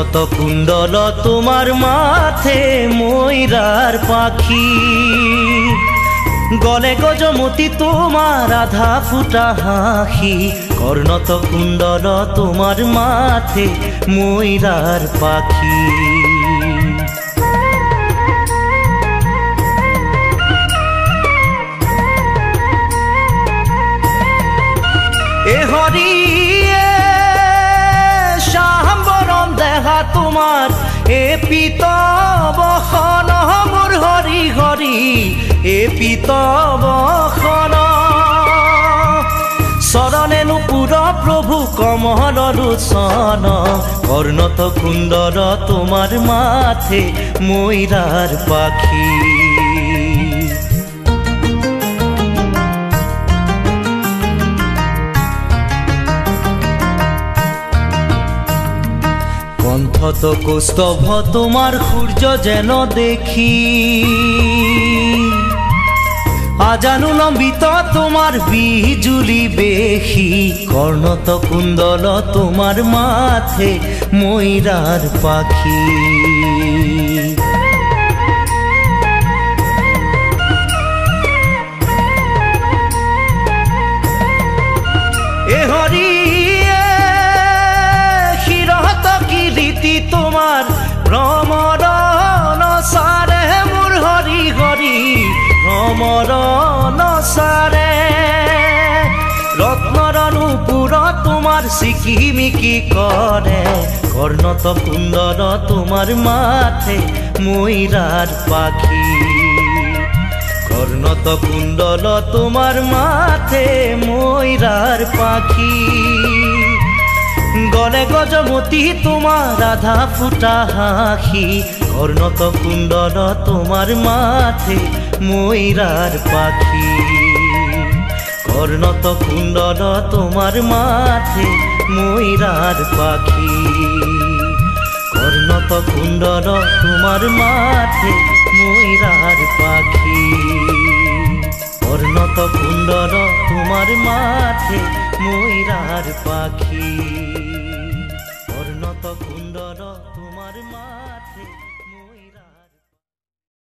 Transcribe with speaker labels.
Speaker 1: কর্ণত কুণ্ডল তোমার মাথে ময়ূরার পাখি গলে গজমতি তোমার আধা ফুটা হাসি কর্ণত কুণ্ডল তোমার মাথে ময়ূরার পাখি এ হরি শাম্বরম দেখা তোমার এ পিতবখন মোর হরি হরি এ পিতবখন শরণে নুপুর প্রভু কমল লোচন কর্ণত কুণ্ডল তোমার মাথে ময়ূরার পাখি কণ্ঠত কৌস্তভ তোমার সূর্য যেন দেখি আজানু লম্বিত তোমার বিজুলি বেশি কর্ণত কুণ্ডল তোমার মাথে ময়ূরার পাখি এ হরি তোমার ভ্রমরণ সারে মোর হরি হরি ভ্রমরণ সারে রত্নর নুপুর তোমার সিকিমিকি করে কর্ণত কুণ্ডল তোমার মাথে ময়ূরার পাখি কর্ণত কুণ্ডল তোমার মাথে ময়ূরার পাখি গলে গজমতি তোমার আধা ফুটা হাসি কর্ণত কুণ্ডল তোমার মাথে ময়ূরার পাখি কর্ণত কুণ্ডল তোমার মাথে ময়ূরার পাখি কর্ণত কুণ্ডল তোমার মাথে ময়ূরার পাখি কর্ণত কুণ্ডল তোমার মাথে ময়ূরার পাখি।